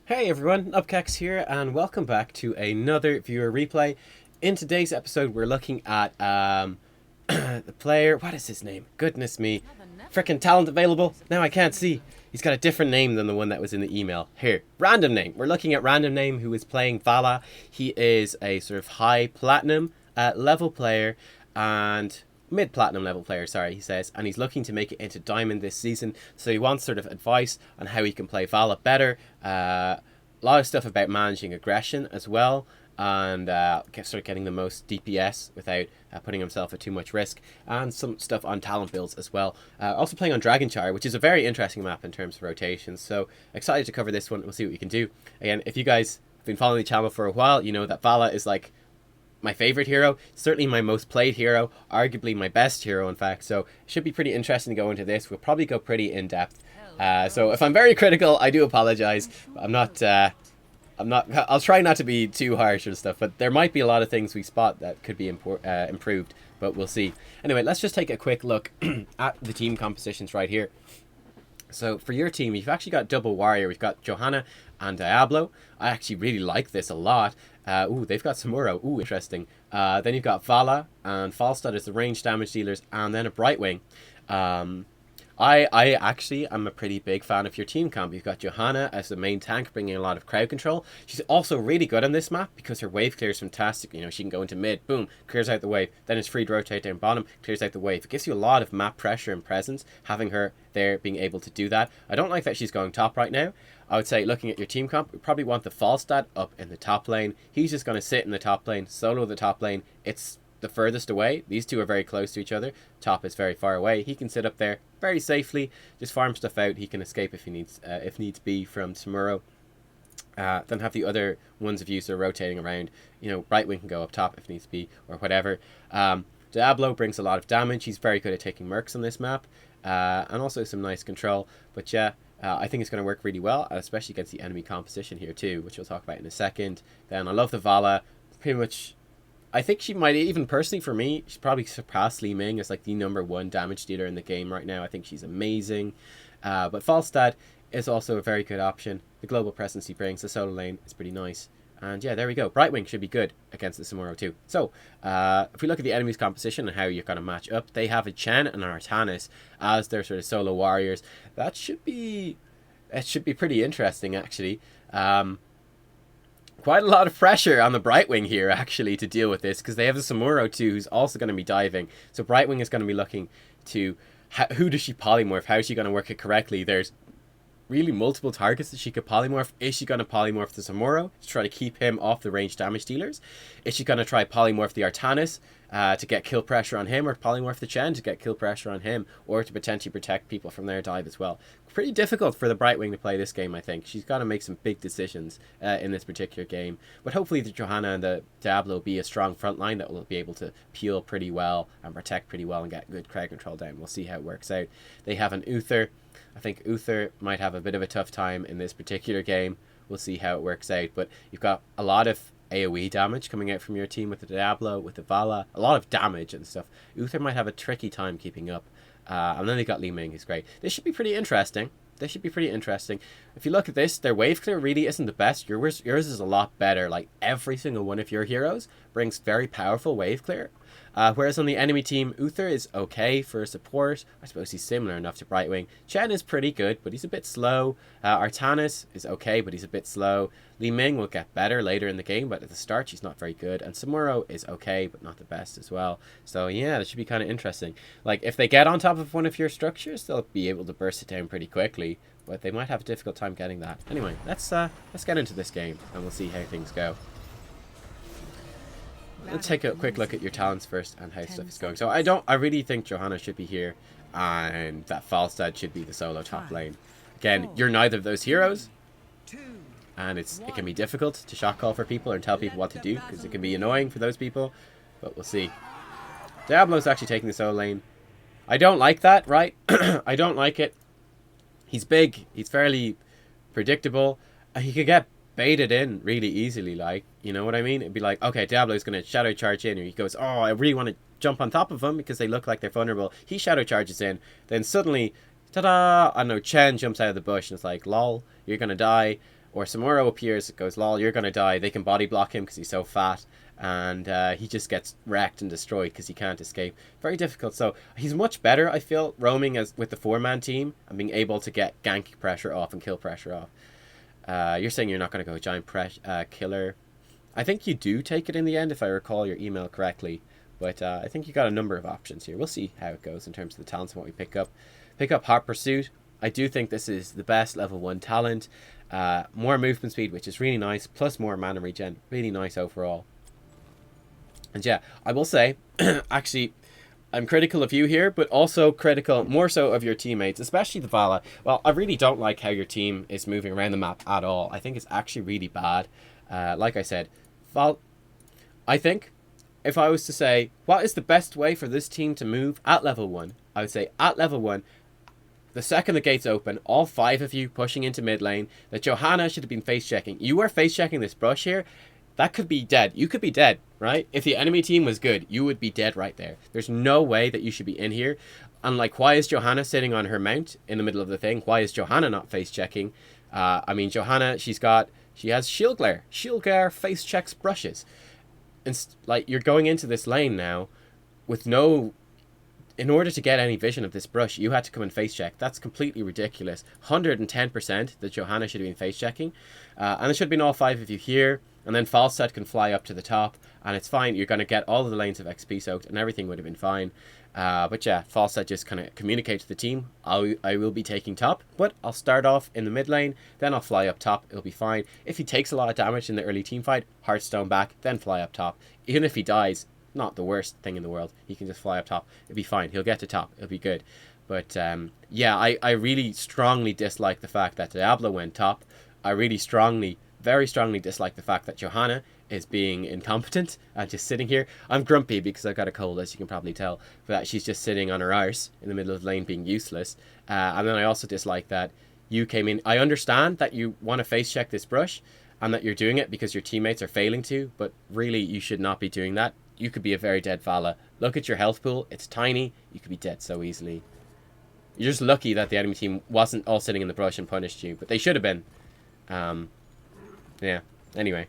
Hey everyone, Nubkeks here, and welcome back to another viewer replay. In today's episode, we're looking at the player. What is his name? Goodness me, frickin' talent available. Now I can't see. He's got a different name than the one that was in the email. Here, RandomName. We're looking at RandomName, who is playing Valla. He is a sort of high platinum level player and mid-platinum level player, sorry, he says, and he's looking to make it into diamond this season, so he wants sort of advice on how he can play Valla better, a lot of stuff about managing aggression as well, and sort of getting the most DPS without putting himself at too much risk, and some stuff on talent builds as well. Also playing on Dragonshire, which is a very interesting map in terms of rotations, so excited to cover this one. We'll see what we can do. Again, if you guys have been following the channel for a while, you know that Valla is like my favorite hero, certainly my most played hero, arguably my best hero in fact, so it should be pretty interesting to go into this. We'll probably go pretty in depth, so if I'm very critical, I do apologize. I'll try not to be too harsh and stuff, but there might be a lot of things we spot that could be improved, but we'll see. Anyway, let's just take a quick look at the team compositions right here. So for your team, you've actually got double warrior. We've got Johanna and Diablo. I actually really like this a lot. Ooh, they've got Samuro. Ooh, interesting. Then you've got Valla and Falstad as the range damage dealers, and then a Brightwing. I actually am a pretty big fan of your team comp. You've got Johanna as the main tank, bringing a lot of crowd control. She's also really good on this map because her wave clear is fantastic. You know, she can go into mid, boom, clears out the wave. Then it's free to rotate down bottom, clears out the wave. It gives you a lot of map pressure and presence, having her there being able to do that. I don't like that she's going top right now. I would say, looking at your team comp, we probably want the Falstad up in the top lane. He's just going to sit in the top lane, solo the top lane. It's the furthest away. These two are very close to each other. Top is very far away. He can sit up there very safely, just farm stuff out. He can escape if he needs, if needs be, from tomorrow. Then have the other ones of you sort of rotating around. You know, Brightwing can go up top if needs be, or whatever. Diablo brings a lot of damage. He's very good at taking mercs on this map, and also some nice control. But yeah, I think it's going to work really well, especially against the enemy composition here too, which we'll talk about in a second. Then I love the Valla. Pretty much, I think she might, even personally for me, she's probably surpassed Li Ming as like the #1 damage dealer in the game right now. I think she's amazing. But Falstad is also a very good option. The global presence he brings, the solo lane is pretty nice. And yeah, there we go. Brightwing should be good against the Samuro too. So, if we look at the enemy's composition and how you're going to match up, they have a Chen and an Artanis as their sort of solo warriors. That should be pretty interesting actually. Quite a lot of pressure on the Brightwing here actually to deal with this, because they have the Samuro too, who's also going to be diving. So Brightwing is going to be looking to who does she polymorph? How is she going to work it correctly? There's really multiple targets that she could polymorph. Is she going to polymorph the Samuro to try to keep him off the range damage dealers? Is she going to try polymorph the Artanis to get kill pressure on him, or polymorph the Chen to get kill pressure on him, or to potentially protect people from their dive as well? Pretty difficult for the Brightwing to play this game, I think. She's got to make some big decisions in this particular game. But hopefully the Johanna and the Diablo will be a strong front line that will be able to peel pretty well and protect pretty well and get good crowd control down. We'll see how it works out. They have an Uther. I think Uther might have a bit of a tough time in this particular game. We'll see how it works out. But you've got a lot of AoE damage coming out from your team with the Diablo, with the Valla. A lot of damage and stuff. Uther might have a tricky time keeping up. And then they got Li Ming, who's great. This should be pretty interesting. This should be pretty interesting. If you look at this, their wave clear really isn't the best. Yours is a lot better. Like, every single one of your heroes brings very powerful wave clear. Whereas on the enemy team, Uther is okay for support. I suppose he's similar enough to Brightwing. Chen is pretty good, but he's a bit slow. Artanis is okay, but he's a bit slow. Li Ming will get better later in the game, but at the start she's not very good. And Samuro is okay, but not the best as well. So yeah, that should be kind of interesting. Like, if they get on top of one of your structures, they'll be able to burst it down pretty quickly, but they might have a difficult time getting that. Anyway, let's get into this game, and we'll see how things go. Let's take a quick look at your talents first and how stuff is going. So I really think Johanna should be here, and that Falstad should be the solo top lane. Again, you're neither of those heroes, and it can be difficult to shock call for people and tell people what to do, because it can be annoying for those people, but we'll see. Diablo's actually taking the solo lane. I don't like that, right? I don't like it. He's big, he's fairly predictable, and he could get baited in really easily, like, you know what I mean? It'd be like, okay, Diablo's going to shadow charge in, and he goes, oh, I really want to jump on top of him because they look like they're vulnerable. He shadow charges in, then suddenly, ta-da, I don't know, Chen jumps out of the bush, and it's like, lol, you're going to die. Or Samuro appears, goes, lol, you're going to die. They can body block him because he's so fat. And he just gets wrecked and destroyed because he can't escape. Very difficult. So he's much better, I feel, roaming as with the 4-man team and being able to get gank pressure off and kill pressure off. You're saying you're not going to go giant killer. I think you do take it in the end, if I recall your email correctly. But I think you got a number of options here. We'll see how it goes in terms of the talents and what we pick up. Pick up Hot Pursuit. I do think this is the best level 1 talent. More movement speed, which is really nice, plus more mana regen. Really nice overall. And yeah, I will say, actually, I'm critical of you here, but also critical more so of your teammates, especially the Valla. Well, I really don't like how your team is moving around the map at all. I think it's actually really bad. Like I said, I think if I was to say, what is the best way for this team to move at level 1? I would say at level 1, the second the gates open, all 5 of you pushing into mid lane, that Johanna should have been face checking. You are face checking this brush here. That could be dead. You could be dead, right? If the enemy team was good, you would be dead right there. There's no way that you should be in here. And like, why is Johanna sitting on her mount in the middle of the thing? Why is Johanna not face checking? I mean, Johanna, she has shield glare. Shield glare face checks brushes. And like, you're going into this lane now with no... In order to get any vision of this brush, you had to come and face check. That's completely ridiculous. 110% that Johanna should have been face checking. And it should have been all 5 of you here. And then Falstad can fly up to the top. And it's fine. You're going to get all of the lanes of XP soaked. And everything would have been fine. But yeah, Falstad just kind of communicate to the team. I will be taking top. But I'll start off in the mid lane. Then I'll fly up top. It'll be fine. If he takes a lot of damage in the early team fight, Hearthstone back. Then fly up top. Even if he dies... Not the worst thing in the world. He can just fly up top. It'll be fine. He'll get to top. It'll be good. But yeah, I really strongly dislike the fact that Diablo went top. I really very strongly dislike the fact that Johanna is being incompetent and just sitting here. I'm grumpy because I've got a cold, as you can probably tell, but that she's just sitting on her arse in the middle of the lane being useless. And then I also dislike that you came in. I understand that you want to face check this brush and that you're doing it because your teammates are failing to, but really you should not be doing that. You could be a very dead Valla. Look at your health pool. It's tiny. You could be dead so easily. You're just lucky that the enemy team wasn't all sitting in the brush and punished you. But they should have been. Yeah. Anyway.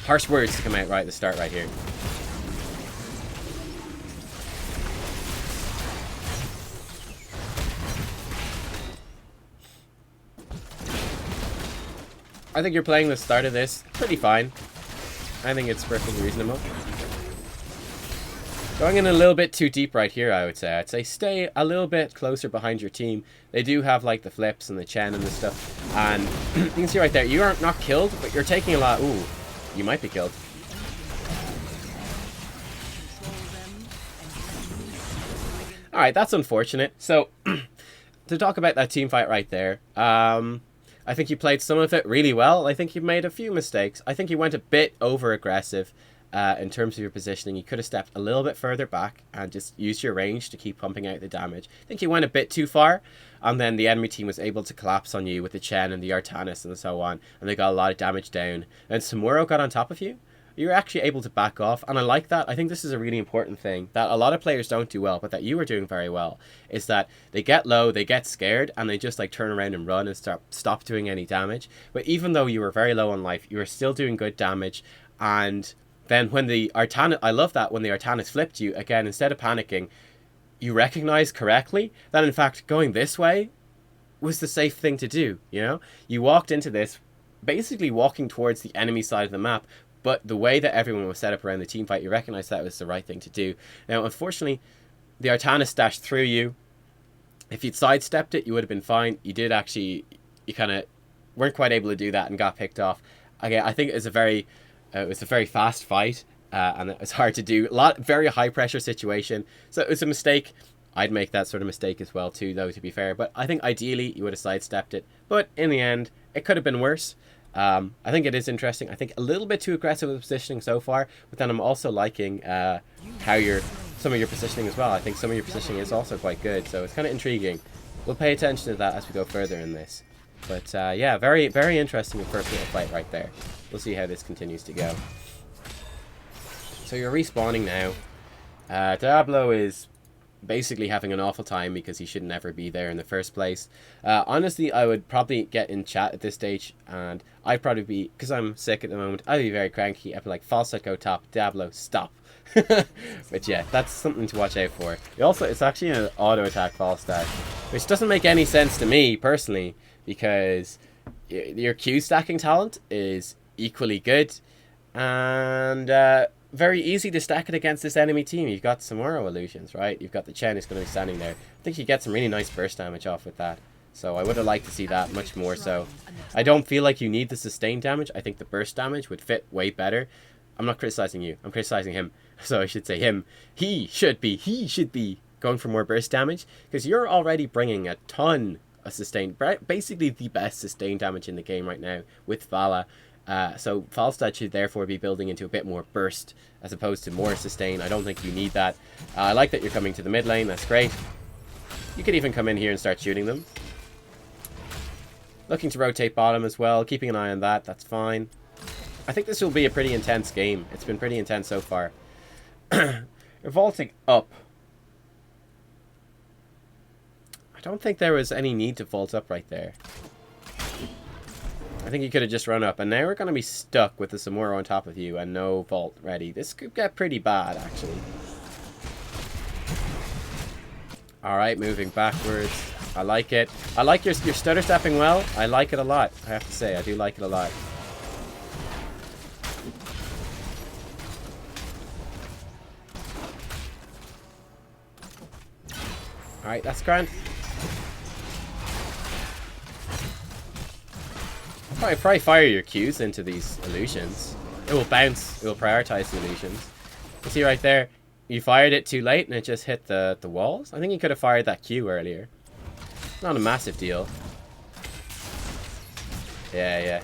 Harsh words to come out right at the start right here. I think you're playing the start of this pretty fine. I think it's perfectly reasonable. Going in a little bit too deep right here, I would say. I'd say stay a little bit closer behind your team. They do have like the flips and the Chen and the stuff. And you can see right there, you are not killed, but you're taking a lot. Ooh, you might be killed. Alright, that's unfortunate. So, to talk about that team fight right there, I think you played some of it really well. I think you made a few mistakes. I think you went a bit over-aggressive in terms of your positioning. You could have stepped a little bit further back and just used your range to keep pumping out the damage. I think you went a bit too far, and then the enemy team was able to collapse on you with the Chen and the Artanis and so on, and they got a lot of damage down. And Samuro got on top of you. You were actually able to back off, and I like that. I think this is a really important thing that a lot of players don't do well, but that you were doing very well, is that they get low, they get scared, and they just like turn around and run and stop doing any damage. But even though you were very low on life, you were still doing good damage. And then when the Artanis, I love that when the Artanis flipped you, again, instead of panicking, you recognized correctly that in fact going this way was the safe thing to do, you know? You walked into this basically walking towards the enemy side of the map, but the way that everyone was set up around the team fight, you recognized that was the right thing to do. Now, unfortunately, the Artanis dashed through you. If you'd sidestepped it, you would have been fine. You did actually, you kind of weren't quite able to do that and got picked off. Again, I think it was a very fast fight, and it was hard to do. Very high pressure situation. So it was a mistake. I'd make that sort of mistake as well too, though, to be fair. But I think ideally you would have sidestepped it. But in the end, it could have been worse. I think it is interesting. I think a little bit too aggressive with positioning so far, but then I'm also liking some of your positioning as well. I think some of your positioning is also quite good, so it's kind of intriguing. We'll pay attention to that as we go further in this. But yeah, very, very interesting first little fight right there. We'll see how this continues to go. So you're respawning now. Diablo is basically having an awful time because he should never be there in the first place. Honestly, I would probably get in chat at this stage, and I'd probably be, because I'm sick at the moment, I'd be very cranky. I'd be like, Falstad, go top, Diablo, stop. But yeah, that's something to watch out for. It's actually an auto attack Falstad, which doesn't make any sense to me personally, because your Q stacking talent is equally good, and very easy to stack it against this enemy team. You've got Samuro illusions, right? You've got the Chen who's going to be standing there. I think you get some really nice burst damage off with that. So I would have liked to see that much more so. I don't feel like you need the sustained damage. I think the burst damage would fit way better. I'm not criticizing you. I'm criticizing him. So I should say him. He should be going for more burst damage, because you're already bringing a ton of sustained, basically the best sustained damage in the game right now with Valla. So Falstad should therefore be building into a bit more burst as opposed to more sustain. I don't think you need that. I like that you're coming to the mid lane. That's great. You could even come in here and start shooting them. Looking to rotate bottom as well. Keeping an eye on that. That's fine. I think this will be a pretty intense game. It's been pretty intense so far. You're vaulting up. I don't think there was any need to vault up right there. I think you could have just run up, and now we're going to be stuck with the Samuro on top of you and no vault ready. This could get pretty bad, actually. Alright, moving backwards. I like it. I like your stutter stepping well. I like it a lot, I have to say. I do like it a lot. Alright, that's grand. Probably fire your Qs into these illusions. It will bounce. It will prioritize the illusions. You see right there, you fired it too late and it just hit the walls. I think you could have fired that Q earlier. Not a massive deal. Yeah.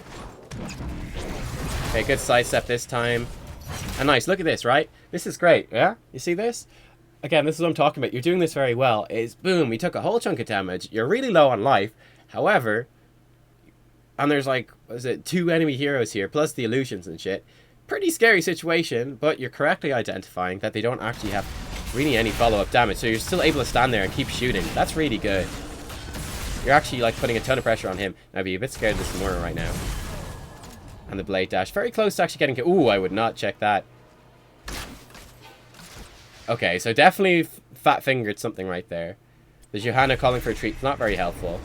Okay, good sidestep this time. And nice, look at this, right? This is great, yeah? You see this? Again, this is what I'm talking about. You're doing this very well. Is boom, we took a whole chunk of damage. You're really low on life. However, and there's like, what is it, 2 enemy heroes here, plus the illusions and shit. Pretty scary situation, but you're correctly identifying that they don't actually have really any follow-up damage. So you're still able to stand there and keep shooting. That's really good. You're actually like putting a ton of pressure on him. I'd be a bit scared of this Samuro right now. And the blade dash. Very close to actually getting... Ooh, I would not check that. Okay, so definitely fat-fingered something right there. The Johanna calling for a treat. Not very helpful.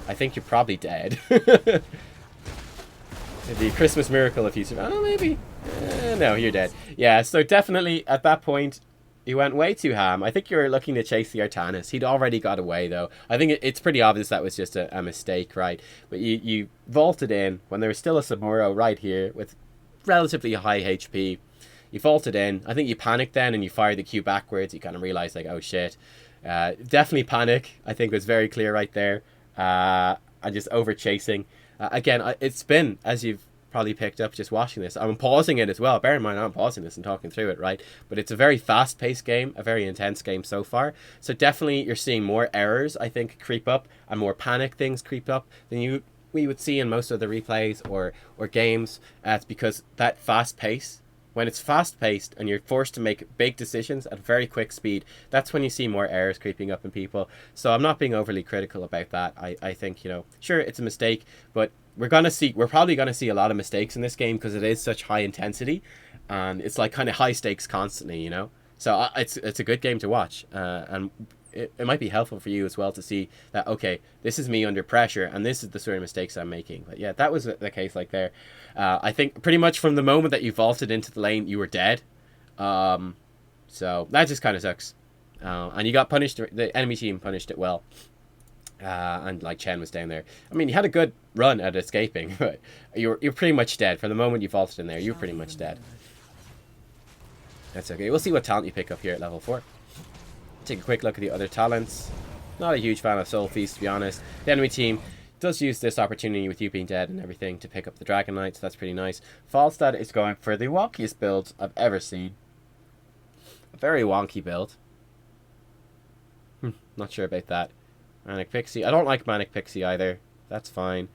I think you're probably dead. It'd be a Christmas miracle if you survive. Oh, maybe. No, you're dead. Yeah, so definitely at that point, you went way too ham. I think you were looking to chase the Artanis. He'd already got away, though. I think it's pretty obvious that was just a mistake, right? But you vaulted in when there was still a Samuro right here with relatively high HP. You vaulted in. I think you panicked then and you fired the Q backwards. You kind of realized, like, oh, shit. Definitely panic. I think was very clear right there. And just over chasing. Again, it's been, as you've probably picked up just watching this, I'm pausing it as well. Bear in mind, I'm pausing this and talking through it, right? But it's a very fast-paced game, a very intense game so far. So definitely you're seeing more errors, I think, creep up, and more panic things creep up than we would see in most of the replays or games. It's because that fast pace, when it's fast-paced and you're forced to make big decisions at very quick speed, that's when you see more errors creeping up in people. So I'm not being overly critical about that. I think, you know, sure, it's a mistake, but we're probably going to see a lot of mistakes in this game because it is such high intensity, and it's like kind of high stakes constantly, you know? So it's a good game to watch, and it might be helpful for you as well to see that, okay, this is me under pressure, and this is the sort of mistakes I'm making. But yeah, that was the case like there. I think pretty much from the moment that you vaulted into the lane, you were dead. So that just kind of sucks. And you got punished, the enemy team punished it well. And like Chen was down there. I mean, you had a good run at escaping, but you're pretty much dead. From the moment you vaulted in there, you're pretty much dead. That's okay. We'll see what talent you pick up here at level 4. Take a quick look at the other talents. Not a huge fan of Soul Feast, to be honest. The enemy team does use this opportunity with you being dead and everything to pick up the Dragon Knight, so that's pretty nice. Falstad is going for the wonkiest build I've ever seen. A very wonky build. Not sure about that. Manic Pixie. I don't like Manic Pixie either. That's fine.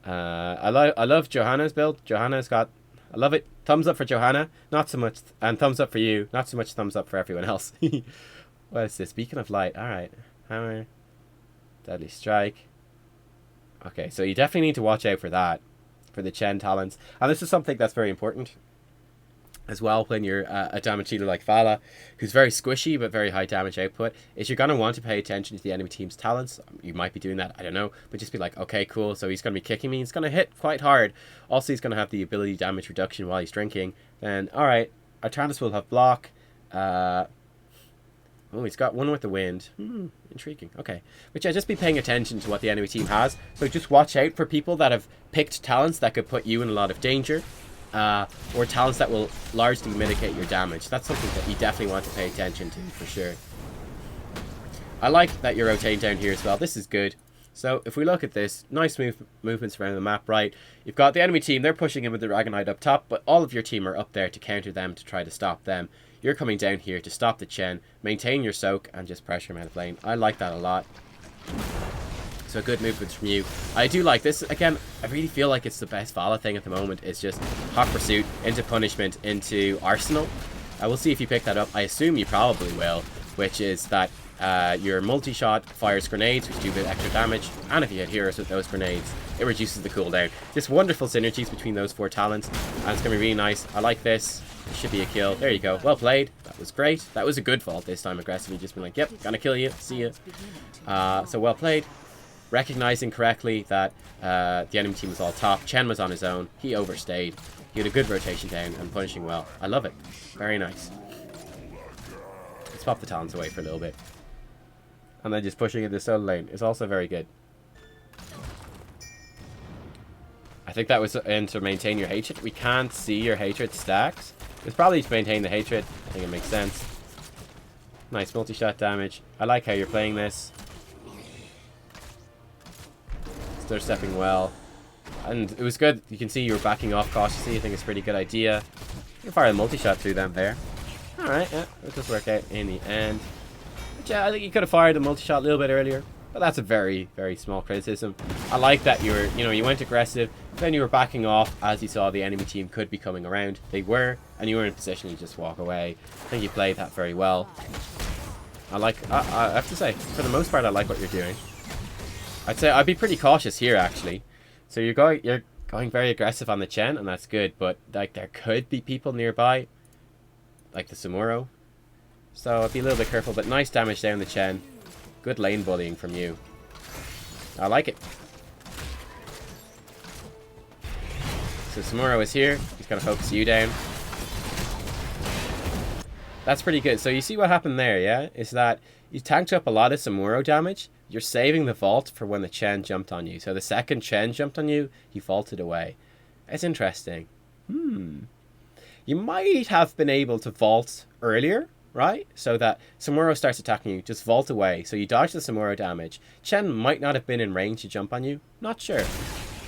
I love Johanna's build. Johanna's got... I love it. Thumbs up for Johanna. Not so much... And thumbs up for you. Not so much thumbs up for everyone else. What is this? Beacon of Light. Alright. Hammer. Deadly Strike. Okay, so you definitely need to watch out for that. For the Chen talents. And this is something that's very important as well when you're a damage dealer like Valla, who's very squishy but very high damage output, is you're going to want to pay attention to the enemy team's talents. You might be doing that, I don't know, but just be like, okay, cool, so he's going to be kicking me, he's going to hit quite hard. Also, he's going to have the ability damage reduction while he's drinking. Then, alright, Artanis will have block. Oh, he's got one with the wind. Intriguing. Okay. But yeah, just be paying attention to what the enemy team has. So just watch out for people that have picked talents that could put you in a lot of danger. Or talents that will largely mitigate your damage. That's something that you definitely want to pay attention to, for sure. I like that you're rotating down here as well. This is good. So if we look at this, nice movements around the map, right? You've got the enemy team, they're pushing in with the Dragonite up top, but all of your team are up there to counter them, to try to stop them. You're coming down here to stop the Chen, maintain your soak, and just pressure him out of lane. I like that a lot. So good movements from you. I do like this. Again, I really feel like it's the best Valla thing at the moment. It's just Hot Pursuit into Punishment into Arsenal. I will see if you pick that up. I assume you probably will, which is that your multi-shot fires grenades, which do a bit extra damage, and if you hit heroes with those grenades, it reduces the cooldown. Just wonderful synergies between those four talents, and it's going to be really nice. I like this. It should be a kill. There you go. Well played. That was great. That was a good vault this time, aggressively. Just been like, yep, gonna kill you. See ya. So well played. Recognizing correctly that the enemy team was all top. Chen was on his own. He overstayed. He had a good rotation down and punishing well. I love it. Very nice. Let's pop the talents away for a little bit. And then just pushing into solo lane is also very good. I think that was in to maintain your hatred. We can't see your hatred stacks. It's probably to maintain the hatred. I think it makes sense. Nice multi-shot damage. I like how you're playing this. They're stepping well. And it was good. You can see you were backing off cautiously. I think it's a pretty good idea. You can fire a multi-shot through them there. Alright, yeah. It does work out in the end. But yeah, I think you could have fired a multi-shot a little bit earlier. But that's a very, very small criticism. I like that you went aggressive, then you were backing off as you saw the enemy team could be coming around. They were, and you were in position to just walk away. I think you played that very well. I have to say, for the most part, I like what you're doing. I'd say I'd be pretty cautious here, actually. So you're going very aggressive on the Chen, and that's good. But like there could be people nearby, like the Samuro. So I'd be a little bit careful. But nice damage down the Chen. Good lane bullying from you. I like it. So Samuro is here. He's going to focus you down. That's pretty good. So you see what happened there, yeah? Is that you tanked up a lot of Samuro damage. You're saving the vault for when the Chen jumped on you. So the second Chen jumped on you, he vaulted away. It's interesting. You might have been able to vault earlier, right? So that Samuro starts attacking you, just vault away. So you dodge the Samuro damage. Chen might not have been in range to jump on you. Not sure.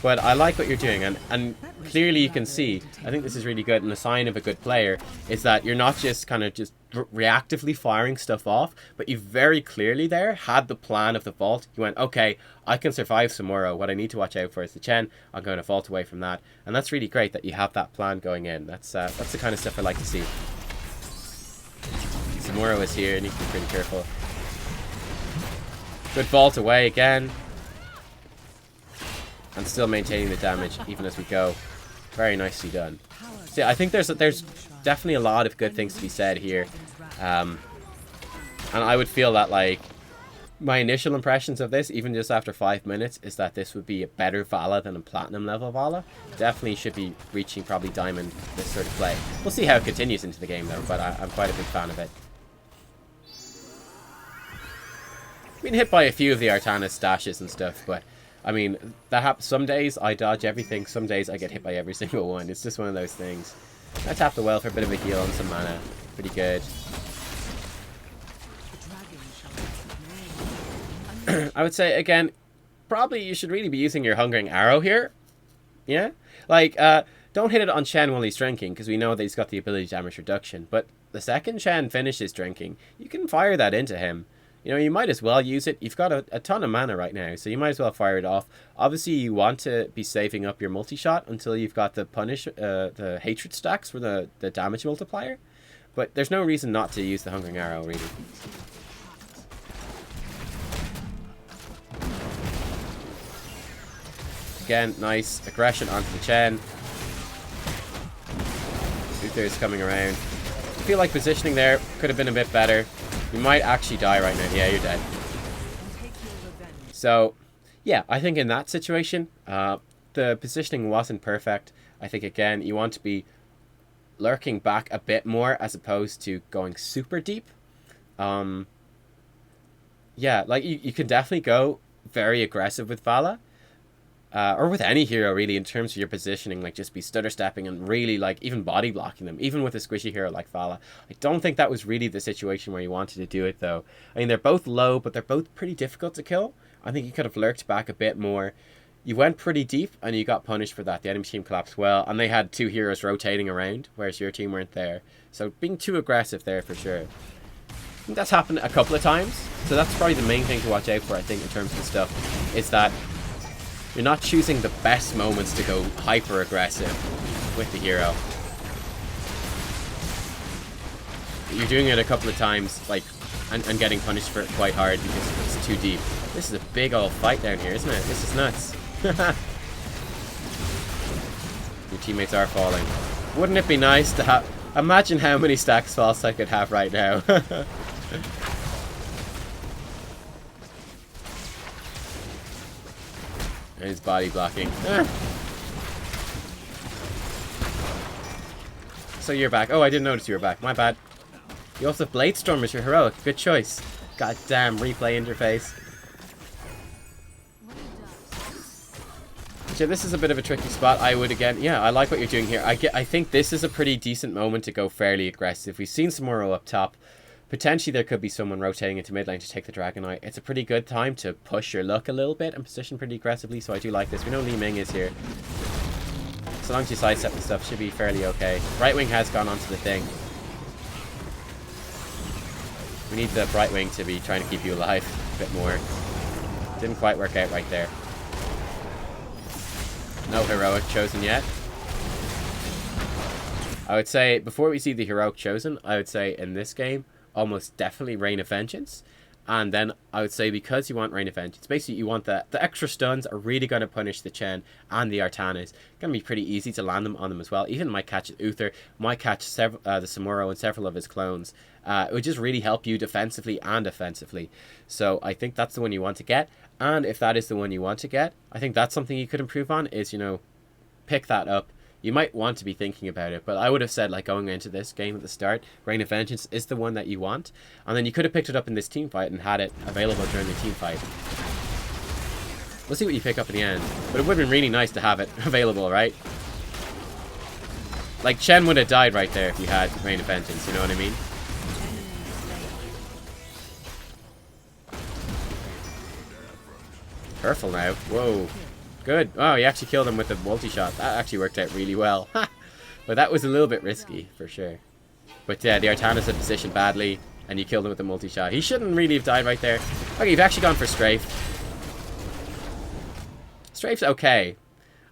But I like what you're doing, and clearly you can see, I think this is really good, and a sign of a good player is that you're not just kind of just reactively firing stuff off, but you very clearly there had the plan of the vault. You went, okay, I can survive Samuro. What I need to watch out for is the Chen. I'm going to vault away from that, and that's really great that you have that plan going in. That's the kind of stuff I like to see. Samuro is here, and you can be pretty careful. Good vault away again. And still maintaining the damage even as we go. Very nicely done. See, I think there's definitely a lot of good things to be said here. And I would feel that, like, my initial impressions of this, even just after 5 minutes, is that this would be a better Valla than a Platinum level Valla. Definitely should be reaching probably Diamond this sort of play. We'll see how it continues into the game, though, but I'm quite a big fan of it. Been hit by a few of the Artanis stashes and stuff, but I mean, that happens. Some days I dodge everything, some days I get hit by every single one. It's just one of those things. I tap the well for a bit of a heal and some mana. Pretty good. I would say, again, probably you should really be using your Hungering Arrow here. Yeah? Like, don't hit it on Chen while he's drinking, because we know that he's got the ability damage reduction. But the second Chen finishes drinking, you can fire that into him. You know, you might as well use it. You've got a ton of mana right now, so you might as well fire it off. Obviously, you want to be saving up your multi-shot until you've got the hatred stacks for the damage multiplier. But there's no reason not to use the Hungering Arrow, really. Again, nice aggression onto the Chen. Uther is coming around. I feel like positioning there could have been a bit better. You might actually die right now. Yeah, you're dead. So, yeah, I think in that situation, the positioning wasn't perfect. I think, again, you want to be lurking back a bit more as opposed to going super deep. Yeah, like, you can definitely go very aggressive with Valla. Or with any hero, really, in terms of your positioning. Like, just be stutter stepping and really, like, even body blocking them. Even with a squishy hero like Valla. I don't think that was really the situation where you wanted to do it, though. I mean, they're both low, but they're both pretty difficult to kill. I think you could have lurked back a bit more. You went pretty deep, and you got punished for that. The enemy team collapsed well, and they had 2 heroes rotating around, whereas your team weren't there. So, being too aggressive there, for sure. I think that's happened a couple of times. So, that's probably the main thing to watch out for, I think, in terms of the stuff. Is that you're not choosing the best moments to go hyper aggressive with the hero. You're doing it a couple of times, like, and getting punished for it quite hard because it's too deep. This is a big old fight down here, isn't it? This is nuts. Your teammates are falling. Wouldn't it be nice to have... Imagine how many stacks false I could have right now. And his body blocking. So you're back. Oh, I didn't notice you were back. My bad. You also have Bladestorm as your heroic. Good choice. God damn replay interface. So this is a bit of a tricky spot. I would again, yeah, I like what you're doing here. I think this is a pretty decent moment to go fairly aggressive. We've seen Samuro up top. Potentially there could be someone rotating into mid lane to take the Dragonite. It's a pretty good time to push your luck a little bit and position pretty aggressively, so I do like this. We know Li Ming is here. So long as you sidestep and stuff, should be fairly okay. Right wing has gone onto the thing. We need the right wing to be trying to keep you alive a bit more. Didn't quite work out right there. No heroic chosen yet. I would say, before we see the heroic chosen, I would say in this game, almost definitely Rain of Vengeance. And then I would say, because you want Rain of Vengeance, basically you want the extra stuns are really going to punish the Chen and the Artanas. It's going to be pretty easy to land them on them as well. Even might catch Uther, might catch several, the Samuro and several of his clones. It would just really help you defensively and offensively. So I think that's the one you want to get. And if that is the one you want to get, I think that's something you could improve on, is, you know, pick that up. You might want to be thinking about it, but I would have said, like, going into this game at the start, Rain of Vengeance is the one that you want. And then you could have picked it up in this team fight and had it available during the team fight. We'll see what you pick up in the end. But it would have been really nice to have it available, right? Like, Chen would have died right there if you had Rain of Vengeance, you know what I mean? Careful now. Whoa. Good. Oh, you actually killed him with the multi-shot. That actually worked out really well. But that was a little bit risky, for sure. But yeah, the Artanas had positioned badly, and you killed him with the multi-shot. He shouldn't really have died right there. Okay, you've actually gone for Strafe. Strafe's okay.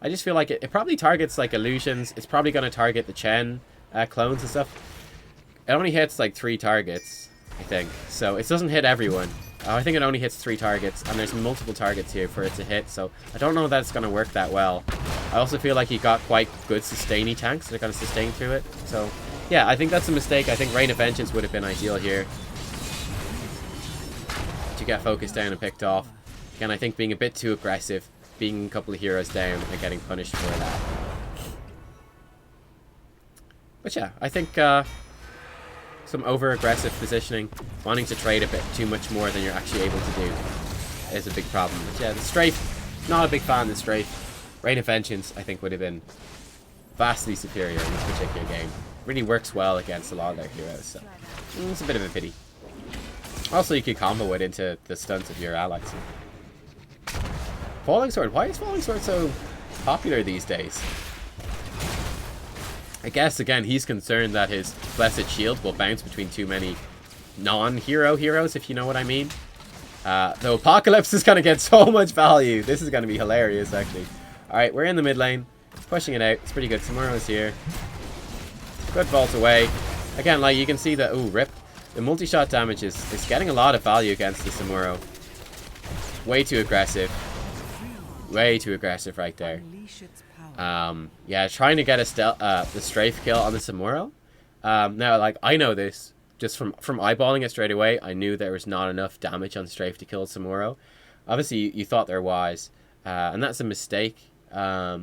I just feel like it probably targets, like, illusions. It's probably going to target the Chen clones and stuff. It only hits, like, 3 targets, I think. So it doesn't hit everyone. I think it only hits 3 targets, and there's multiple targets here for it to hit, so I don't know that it's going to work that well. I also feel like he got quite good sustainy tanks that are going to sustain through it. So, yeah, I think that's a mistake. I think Rain of Vengeance would have been ideal here to get focused down and picked off. Again, I think being a bit too aggressive, being a couple of heroes down, and getting punished for that. But yeah, I think... some over-aggressive positioning, wanting to trade a bit too much more than you're actually able to do is a big problem. But yeah, the Strafe, not a big fan of the Strafe. Rain of Vengeance, I think, would have been vastly superior in this particular game. Really works well against a lot of their heroes, so it's a bit of a pity. Also, you could combo it into the stunts of your allies. Falling Sword, why is Falling Sword so popular these days? I guess, again, he's concerned that his Blessed Shield will bounce between too many non-hero heroes, if you know what I mean. Though Apocalypse is going to get so much value. This is going to be hilarious, actually. Alright, we're in the mid lane. Pushing it out. It's pretty good. Samuro's here. Good vault away. Again, like, you can see that... Ooh, rip. The multi-shot damage is getting a lot of value against the Samuro. Way too aggressive. way too aggressive right there. Yeah, trying to get the strafe kill on the Samuro. Now, like, I know this just from eyeballing it straight away. I knew there was not enough damage on strafe to kill Samuro. Obviously, you thought there was, and that's a mistake. I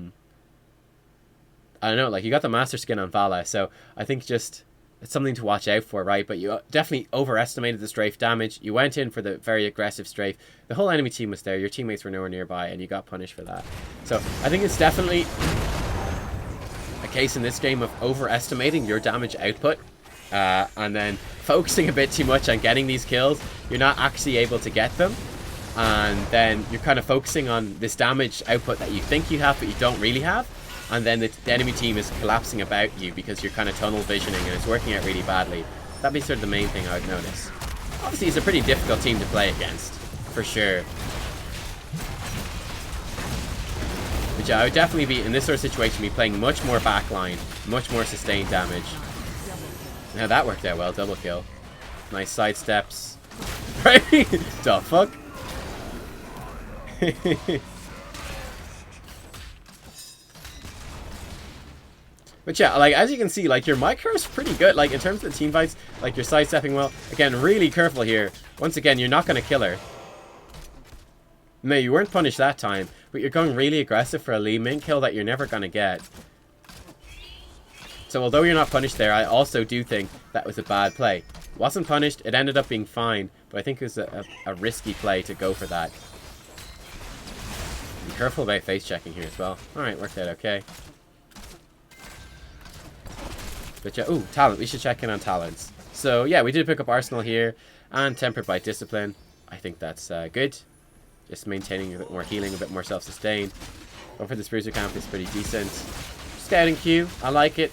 don't know, like, you got the master skin on Valla, so I think just it's something to watch out for, right? But you definitely overestimated the strafe damage. You went in for the very aggressive strafe. The whole enemy team was there. Your teammates were nowhere nearby, and you got punished for that. So I think it's definitely a case in this game of overestimating your damage output, and then focusing a bit too much on getting these kills. You're not actually able to get them, and then you're kind of focusing on this damage output that you think you have, but you don't really have. And then the enemy team is collapsing about you because you're kind of tunnel visioning and it's working out really badly. That'd be sort of the main thing I would notice. Obviously, it's a pretty difficult team to play against, for sure. But yeah, I would definitely be, in this sort of situation, be playing much more backline, much more sustained damage. Now that worked out well, double kill. Nice side steps. Right? The fuck? But yeah, like, as you can see, like, your micro's pretty good. Like, in terms of the team fights, like, you're sidestepping well. Again, really careful here. Once again, you're not going to kill her. No, you weren't punished that time, but you're going really aggressive for a Li Ming kill that you're never going to get. So, although you're not punished there, I also do think that was a bad play. Wasn't punished, it ended up being fine, but I think it was a risky play to go for that. Be careful about face checking here as well. Alright, worked out okay. But yeah, ooh, talent. We should check in on talents. So yeah, we did pick up Arsenal here, and Tempered by Discipline. I think that's good. Just maintaining a bit more healing, a bit more self-sustain. Going for this Bruiser Camp is pretty decent. Scouting Q, I like it.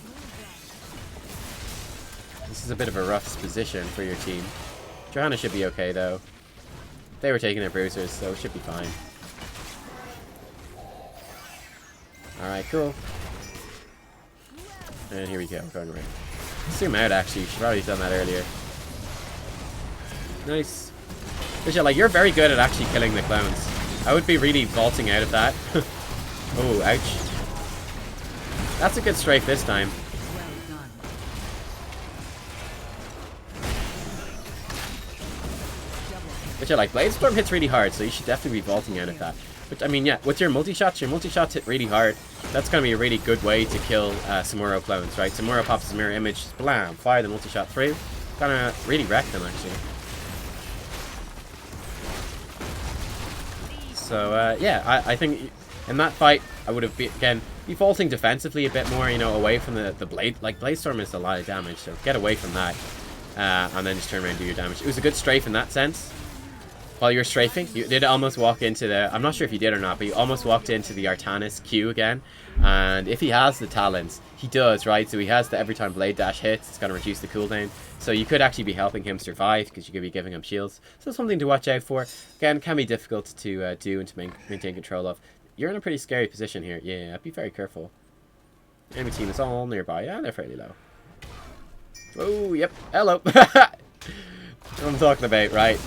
This is a bit of a rough position for your team. Johanna should be okay though. They were taking their bruisers, so it should be fine. Alright, cool. And here we go, going right. Zoom out, actually. You should probably have done that earlier. Nice. But yeah, like, you're very good at actually killing the clones. I would be really vaulting out of that. Oh, ouch. That's a good strafe this time. But yeah, like, Blade Storm hits really hard, so you should definitely be vaulting out of that. But, I mean, yeah, with your multi-shots hit really hard. That's going to be a really good way to kill Samuro clones, right? Samuro pops his mirror image, blam, fire the multi-shot through. Gonna really wreck them, actually. So, yeah, I think in that fight, I would have, be vaulting defensively a bit more, you know, away from the Blade. Like, Blade Storm is a lot of damage, so get away from that. And then just turn around and do your damage. It was a good strafe in that sense. While you were strafing, you did almost walk into the... I'm not sure if you did or not, but you almost walked into the Artanis Q again. And if he has the talents, he does, right? So he has the every time Blade Dash hits, it's going to reduce the cooldown. So you could actually be helping him survive, because you could be giving him shields. So something to watch out for. Again, can be difficult to do and to maintain control of. You're in a pretty scary position here. Yeah, be very careful. Enemy team is all nearby. Yeah, they're fairly low. Oh, yep. Hello. What I'm talking about, right?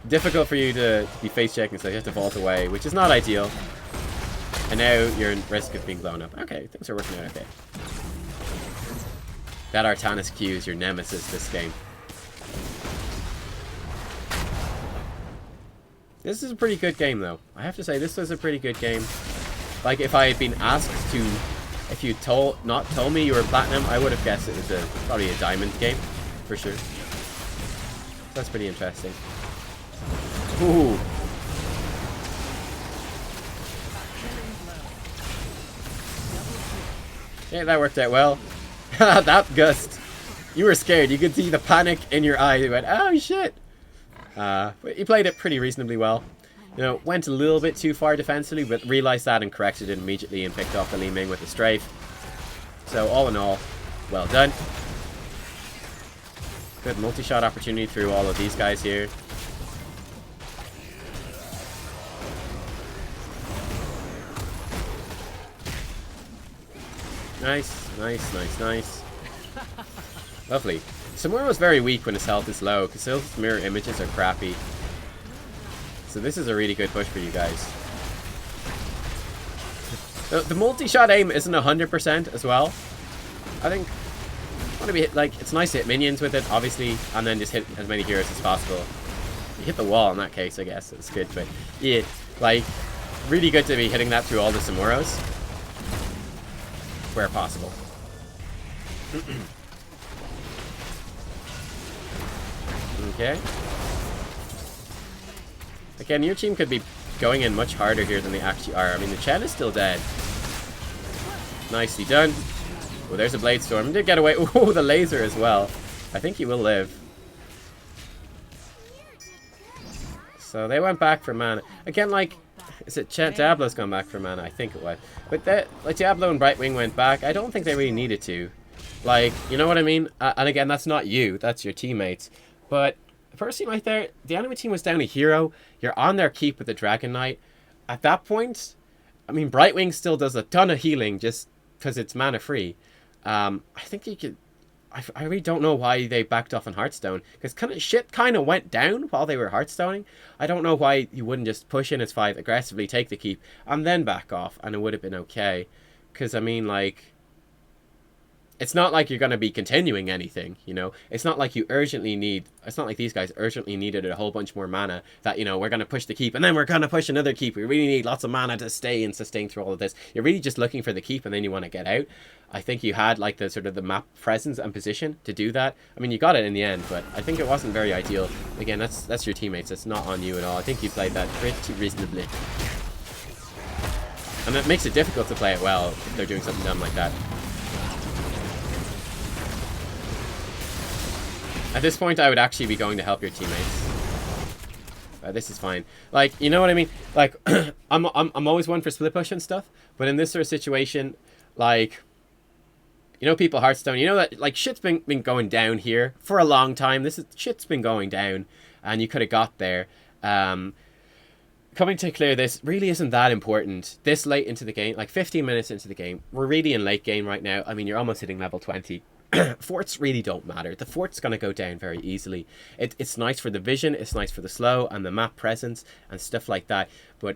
Difficult for you to be face checking, so you have to vault away, which is not ideal. And now you're in risk of being blown up. Okay, things are working out okay. That Artanis Q is your nemesis this game. This is a pretty good game though. I have to say, this was a pretty good game. Like, if I had been asked to... If you not told me you were platinum, I would have guessed it was probably a diamond game. For sure. That's pretty interesting. Ooh. Yeah, that worked out well. That gust. You were scared. You could see the panic in your eye. You went, oh shit. But you played it pretty reasonably well. You know, went a little bit too far defensively, but realized that and corrected it immediately and picked off the Li Ming with a strafe. So all in all, well done. Good multi-shot opportunity through all of these guys here. Nice, nice, nice, nice. Lovely. Samuro was very weak when his health is low, because his mirror images are crappy. So this is a really good push for you guys. The multi-shot aim isn't 100% as well. I think want to be hit, like, it's nice to hit minions with it, obviously, and then just hit as many heroes as possible. You hit the wall in that case, I guess. It's good, but yeah, like, really good to be hitting that through all the Samuros where possible. Okay. Again, your team could be going in much harder here than they actually are. I mean, the Chen is still dead. Nicely done. Oh, there's a Blade Storm. Did get away. Oh, the laser as well. I think he will live. So they went back for mana. Again, like, is it Diablo's gone back for mana? I think it was. But that, like, Diablo and Brightwing went back. I don't think they really needed to. Like, you know what I mean? And again, that's not you. That's your teammates. But the first team right there, the enemy team was down a hero. You're on their keep with the Dragon Knight. At that point, I mean, Brightwing still does a ton of healing just because it's mana free. I think you could... I really don't know why they backed off on Hearthstone, because shit kind of went down while they were Hearthstoning. I don't know why you wouldn't just push in as 5, aggressively take the keep, and then back off, and it would have been okay. Because, I mean, like... It's not like you're going to be continuing anything, you know? It's not like you urgently need... It's not like these guys urgently needed a whole bunch more mana that, you know, we're going to push the keep, and then we're going to push another keep. We really need lots of mana to stay and sustain through all of this. You're really just looking for the keep, and then you want to get out. I think you had, like, the sort of the map presence and position to do that. I mean, you got it in the end, but I think it wasn't very ideal. Again, that's your teammates. That's not on you at all. I think you played that pretty reasonably. And it makes it difficult to play it well if they're doing something dumb like that. At this point, I would actually be going to help your teammates. This is fine. Like, you know what I mean? Like, I'm always one for split push and stuff, but in this sort of situation, like, you know, people Hearthstone, you know that, like, shit's been going down here for a long time. Shit's been going down, and you could have got there. Coming to clear this really isn't that important. This late into the game, like 15 minutes into the game, we're really in late game right now. I mean, you're almost hitting level 20. Forts really don't matter. The fort's going to go down very easily. It's nice for the vision, it's nice for the slow and the map presence and stuff like that, but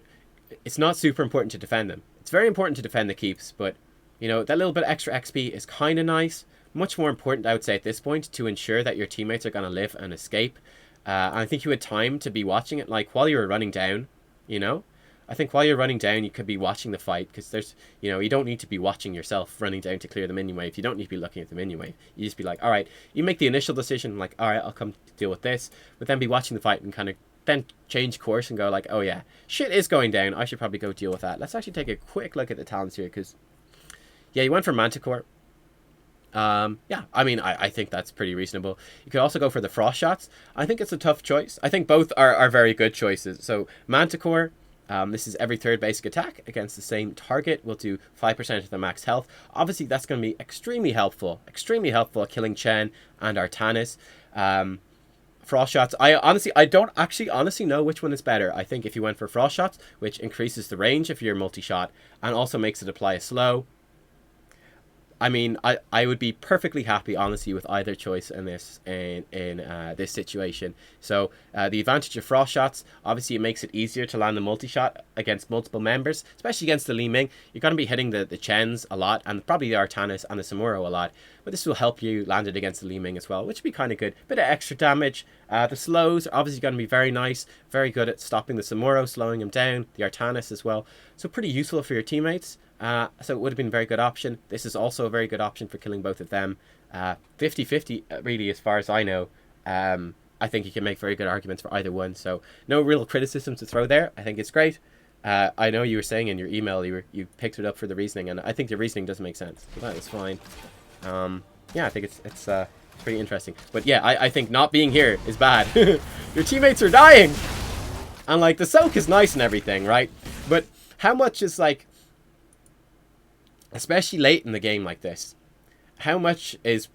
it's not super important to defend them. It's very important to defend the keeps, but, you know, that little bit of extra XP is kind of nice. Much more important, I would say, at this point, to ensure that your teammates are going to live and escape. And I think you had time to be watching it, like, while you were running down, you know? I think while you're running down, you could be watching the fight, because there's, you know, you don't need to be watching yourself running down to clear the minion wave. You don't need to be looking at the minion wave. You just be like, all right, you make the initial decision, like, all right, I'll come deal with this, but then be watching the fight and kind of then change course and go like, oh yeah, shit is going down. I should probably go deal with that. Let's actually take a quick look at the talents here, because, yeah, you went for Manticore. Yeah, I mean, I think that's pretty reasonable. You could also go for the Frost Shots. I think it's a tough choice. I think both are very good choices. So, Manticore... this is every third basic attack against the same target. We'll do 5% of the max health. Obviously, that's going to be extremely helpful at killing Chen and Artanis. Frost Shots, I don't actually honestly know which one is better. I think if you went for Frost Shots, which increases the range of your multi-shot and also makes it apply a slow, I mean, I would be perfectly happy, honestly, with either choice in this this situation. So the advantage of Frost Shots, obviously, it makes it easier to land the multi-shot against multiple members, especially against the Li Ming. You're going to be hitting the Chens a lot, and probably the Artanis and the Samuro a lot. But this will help you land it against the Li Ming as well, which would be kind of good. Bit of extra damage. The slows are obviously going to be very nice, very good at stopping the Samuro, slowing him down, the Artanis as well. So pretty useful for your teammates. So it would have been a very good option. This is also a very good option for killing both of them. 50-50, really, as far as I know. I think you can make very good arguments for either one. So no real criticism to throw there. I think it's great. I know you were saying in your email you picked it up for the reasoning, and I think the reasoning does make sense. So that is fine. Yeah, I think it's pretty interesting. But yeah, I think not being here is bad. Your teammates are dying! And like, the soak is nice and everything, right? But how much is like... especially late in the game like this, how much is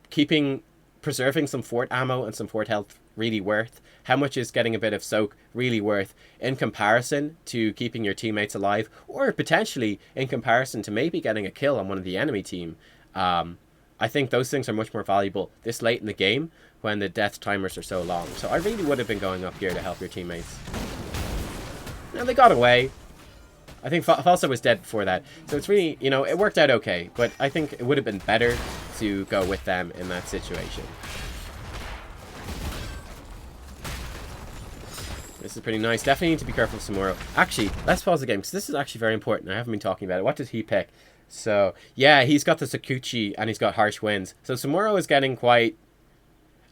preserving some fort ammo and some fort health really worth? How much is getting a bit of soak really worth in comparison to keeping your teammates alive, or potentially in comparison to maybe getting a kill on one of the enemy team? I think those things are much more valuable this late in the game when the death timers are so long. So I really would have been going up here to help your teammates. Now they got away. I think Falsa was dead before that. So it's really, you know, it worked out okay. But I think it would have been better to go with them in that situation. This is pretty nice. Definitely need to be careful of Samuro. Actually, let's pause the game because this is actually very important. I haven't been talking about it. What does he pick? So, yeah, he's got the Sakuchi and he's got Harsh Winds. So Samuro is getting quite...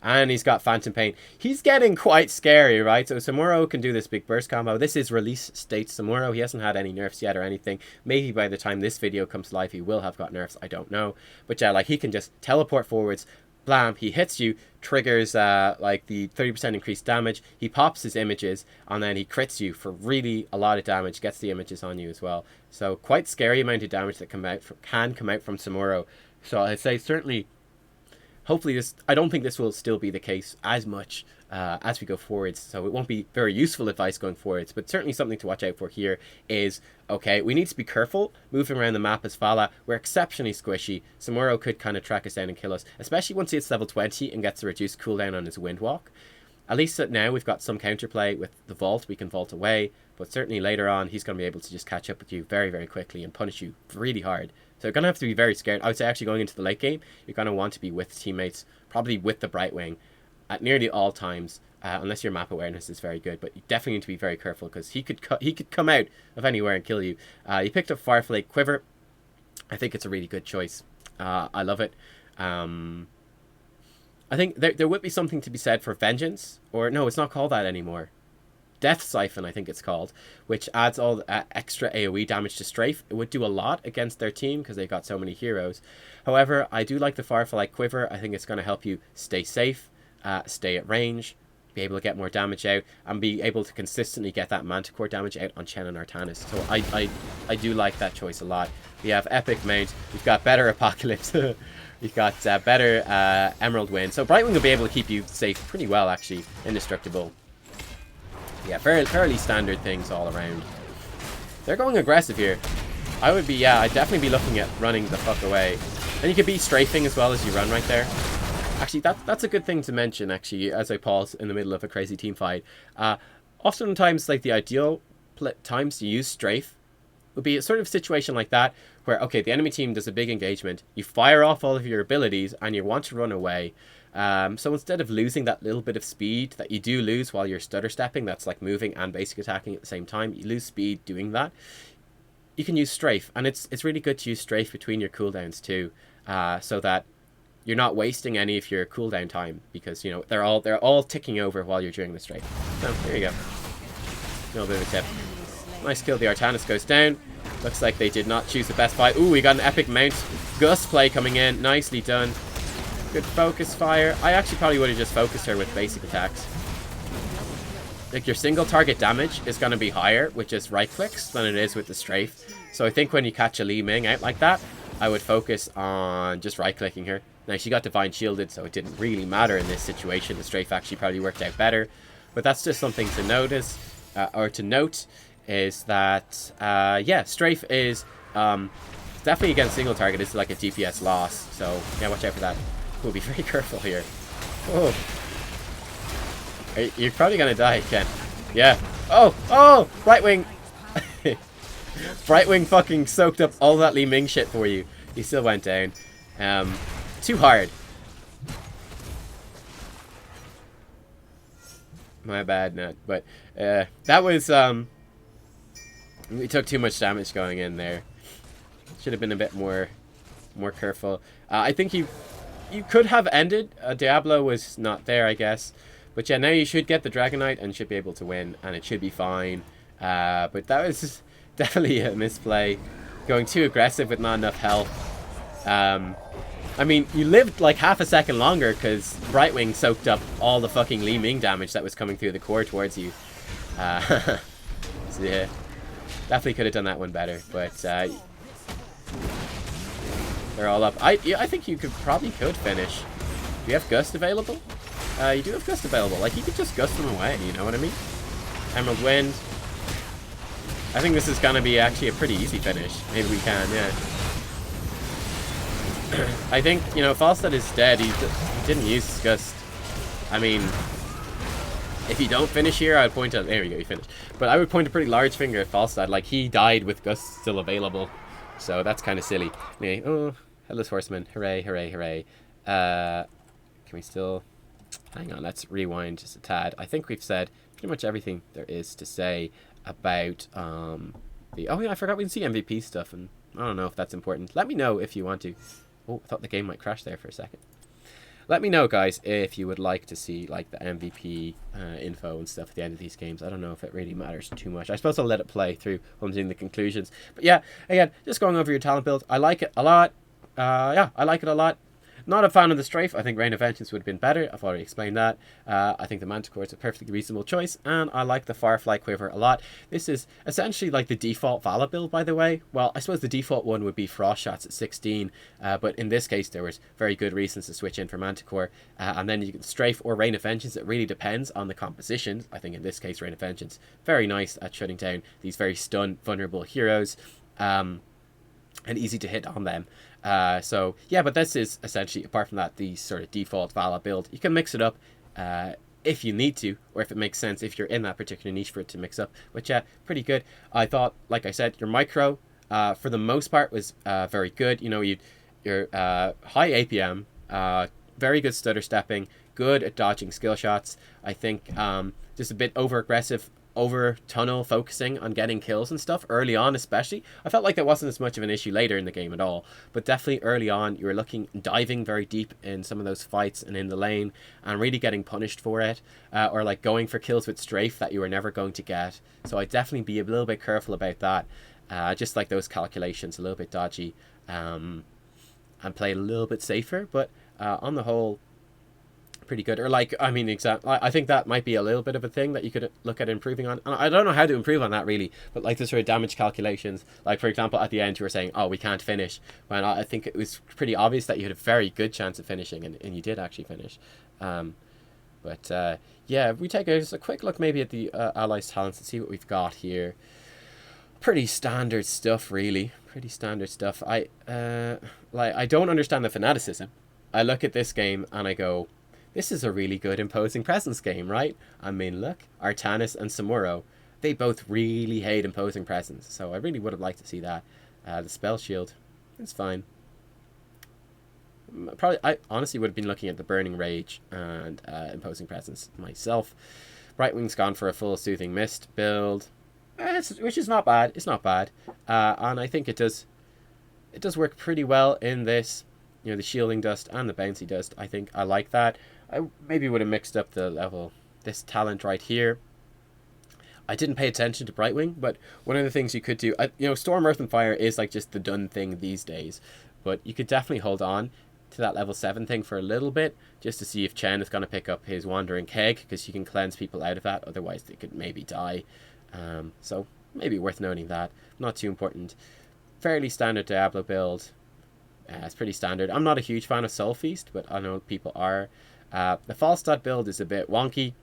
And he's got Phantom Pain. He's getting quite scary, right? So Samuro can do this big burst combo. This is release state Samuro. He hasn't had any nerfs yet or anything. Maybe by the time this video comes to life, he will have got nerfs. I don't know. But yeah, like he can just teleport forwards. Blam, he hits you, triggers like the 30% increased damage. He pops his images, and then he crits you for really a lot of damage. Gets the images on you as well. So quite scary amount of damage that can come out from Samuro. So I'd say certainly, hopefully this. I don't think this will still be the case as much as we go forwards. So it won't be very useful advice going forwards. But certainly something to watch out for here is, okay, we need to be careful moving around the map as Valla. We're exceptionally squishy. Samuro could kind of track us down and kill us, especially once he hits level 20 and gets a reduced cooldown on his Windwalk. At least now we've got some counterplay with the Vault. We can vault away, but certainly later on he's going to be able to just catch up with you very, very quickly and punish you really hard. So you're going to have to be very scared. I would say actually going into the late game, you're going to want to be with teammates, probably with the Brightwing, at nearly all times, unless your map awareness is very good. But you definitely need to be very careful because he could come out of anywhere and kill you. You picked up Fireflake Quiver. I think it's a really good choice. I love it. I think there would be something to be said for Vengeance, or no, it's not called that anymore. Death Siphon, I think it's called, which adds all the extra AoE damage to Strafe. It would do a lot against their team because they've got so many heroes. However, I do like the Firefly Quiver. I think it's going to help you stay safe, stay at range, be able to get more damage out, and be able to consistently get that Manticore damage out on Chen and Artanis. So I do like that choice a lot. We have Epic Mount, we've got better Apocalypse, we've got better Emerald Wind. So Brightwing will be able to keep you safe pretty well, actually. Indestructible. Yeah, fairly standard things all around. They're going aggressive here. I would be, yeah, I'd definitely be looking at running the fuck away. And you could be strafing as well as you run right there. Actually, that's a good thing to mention, actually, as I pause in the middle of a crazy team fight. Oftentimes, like, the ideal times to use strafe would be a sort of situation like that, where, okay, the enemy team does a big engagement, you fire off all of your abilities, and you want to run away. So instead of losing that little bit of speed that you do lose while you're stutter stepping, that's like moving and basic attacking at the same time, you lose speed doing that. You can use strafe, and it's really good to use strafe between your cooldowns too, so that you're not wasting any of your cooldown time, because, you know, they're all ticking over while you're doing the strafe. So there you go. A little bit of a tip. Nice kill. The Artanis goes down. Looks like they did not choose the best fight. Ooh, we got an epic mount. Gus play coming in. Nicely done. Good focus fire. I actually probably would have just focused her with basic attacks. Like, your single target damage is going to be higher with just right clicks than it is with the strafe. So I think when you catch a Li Ming out like that, I would focus on just right clicking her. Now, she got divine shielded, so it didn't really matter in this situation. The strafe actually probably worked out better. But that's just something to notice, or to note, is that, yeah, strafe is definitely against single target. It's like a DPS loss. So, yeah, watch out for that. We'll be very careful here. Oh. You're probably going to die, Ken. Yeah. Oh! Oh! Brightwing! Brightwing fucking soaked up all that Li Ming shit for you. He still went down. Too hard. My bad, Nut. But, that was, we took too much damage going in there. Should have been a bit more careful. I think you could have ended. Diablo was not there, I guess. But yeah, now you should get the Dragonite and should be able to win, and it should be fine. But that was definitely a misplay. Going too aggressive with not enough health. I mean, you lived like half a second longer because Brightwing soaked up all the fucking Li Ming damage that was coming through the core towards you. So yeah, definitely could have done that one better. But they're all up. I think you probably could finish. Do you have Gust available? You do have Gust available. Like, you could just Gust them away, you know what I mean? Emerald Wind. I think this is going to be actually a pretty easy finish. Maybe we can, yeah. I think, you know, Falstad is dead. He didn't use Gust. I mean, If you don't finish here, I would point out, there we go, you finished. But I would point a pretty large finger at Falstad. Like, he died with Gus still available. So that's kind of silly. Anyway, oh, Headless Horseman. Hooray, hooray, hooray. Can we still... Hang on, let's rewind just a tad. I think we've said pretty much everything there is to say about the... Oh, yeah, I forgot we can see MVP stuff, and I don't know if that's important. Let me know if you want to. Oh, I thought the game might crash there for a second. Let me know, guys, if you would like to see, like, the MVP info and stuff at the end of these games. I don't know if it really matters too much. I suppose I'll let it play through when I'm doing the conclusions. But yeah, again, just going over your talent build. I like it a lot. Yeah, I like it a lot. Not a fan of the Strafe. I think Rain of Vengeance would have been better. I've already explained that. I think the Manticore is a perfectly reasonable choice, and I like the Firefly Quiver a lot. This is essentially like the default Valla build, by the way. Well, I suppose the default one would be Frost Shots at 16, but in this case there was very good reasons to switch in for Manticore. And then you can Strafe or Rain of Vengeance. It really depends on the composition. I think in this case Rain of Vengeance, very nice at shutting down these very stun, vulnerable heroes. And easy to hit on them. So yeah, but this is essentially, apart from that, the sort of default Valla build. You can mix it up if you need to, or if it makes sense, if you're in that particular niche for it to mix up, which pretty good. I thought, like I said, your micro for the most part was very good. You know, your high APM, very good stutter stepping, good at dodging skill shots. I think just a bit over aggressive, over tunnel focusing on getting kills and stuff early on, especially. I felt like that wasn't as much of an issue later in the game at all, but definitely early on you were diving very deep in some of those fights and in the lane and really getting punished for it, or like going for kills with strafe that you were never going to get. So I'd definitely be a little bit careful about that, just like those calculations, a little bit dodgy, and play a little bit safer, but on the whole pretty good. Or like, I mean, I think that might be a little bit of a thing that you could look at improving on. And I don't know how to improve on that really, but like the sort of damage calculations, like for example at the end you were saying, oh, we can't finish, when I think it was pretty obvious that you had a very good chance of finishing, and you did actually finish. But yeah, if we take just a quick look maybe at the allies talents and see what we've got here. Pretty standard stuff, really. Pretty standard stuff. I don't understand the fanaticism. I look at this game and I go, this is a really good imposing presence game, right? I mean, look, Artanis and Samuro, they both really hate imposing presence, so I really would have liked to see that. The spell shield, it's fine. Probably, I honestly would have been looking at the Burning Rage and imposing presence myself. Brightwing's gone for a full Soothing Mist build, which is not bad. It's not bad, and I think it does work pretty well in this. You know, the shielding dust and the bouncy dust. I think I like that. I maybe would have mixed up the level. This talent right here, I didn't pay attention to Brightwing, but one of the things you could do, you know, Storm, Earth, and Fire is like just the done thing these days, but you could definitely hold on to that level 7 thing for a little bit, just to see if Chen is going to pick up his Wandering Keg, because you can cleanse people out of that, otherwise they could maybe die. So maybe worth noting that. Not too important. Fairly standard Diablo build. It's pretty standard. I'm not a huge fan of Soul Feast, but I know people are. The Falstad build is a bit wonky.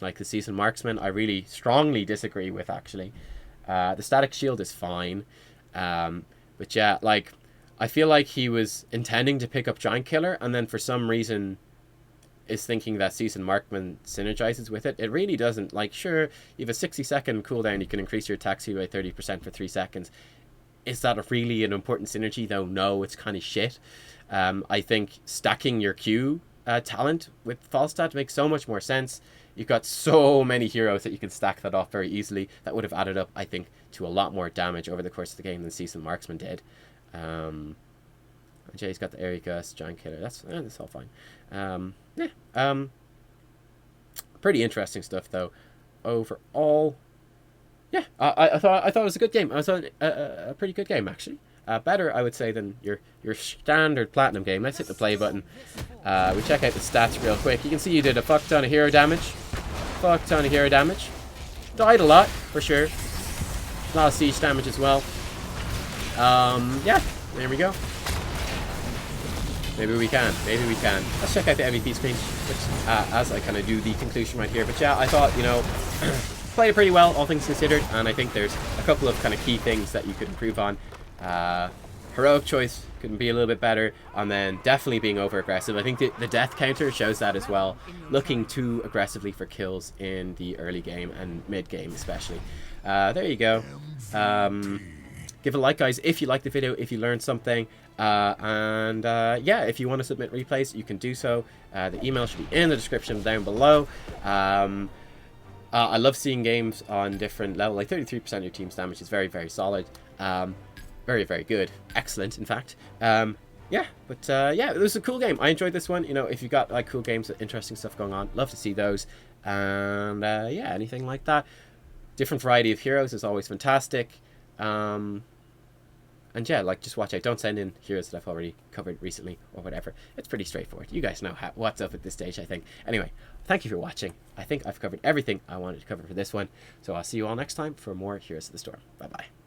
Like the Seasoned Marksman, I really strongly disagree with, actually. The Static Shield is fine. But yeah, like, I feel like he was intending to pick up Giant Killer, and then for some reason is thinking that Seasoned Marksman synergizes with it. It really doesn't. Like, sure, you have a 60-second cooldown, you can increase your attack speed by 30% for 3 seconds. Is that really an important synergy, though? No, it's kind of shit. I think stacking your Q talent with Falstad makes so much more sense. You've got so many heroes that you can stack that off very easily. That would have added up, I think, to a lot more damage over the course of the game than Seasoned Marksman did. Jay's got the Airy Gust, Giant Killer. That's all fine. Yeah. Pretty interesting stuff, though. Overall, yeah, I thought it was a good game. I thought a pretty good game, actually. Better, I would say, than your standard Platinum game. Let's hit the play button. We check out the stats real quick. You can see you did a fuck ton of hero damage. Died a lot, for sure. A lot of siege damage as well. Yeah, there we go. Maybe we can. Let's check out the MVP screen, which, as I kind of do the conclusion right here. But yeah, I thought, you know, played it pretty well, all things considered, and I think there's a couple of kind of key things that you could improve on. Heroic choice could be a little bit better, and then definitely being over aggressive. I think the death counter shows that as well. Looking too aggressively for kills in the early game and mid game especially. There you go. Give a like, guys, if you liked the video, if you learned something. Yeah, if you want to submit replays, you can do so. The email should be in the description down below. I love seeing games on different level. Like 33% of your team's damage is very, very solid. Very, very good. Excellent, in fact. Yeah, but yeah, it was a cool game. I enjoyed this one. You know, if you've got like cool games with interesting stuff going on, love to see those. And yeah, anything like that. Different variety of heroes is always fantastic. And yeah, like, just watch out. Don't send in heroes that I've already covered recently or whatever. It's pretty straightforward. You guys know what's up at this stage, I think. Anyway, thank you for watching. I think I've covered everything I wanted to cover for this one. So I'll see you all next time for more Heroes of the Storm. Bye-bye.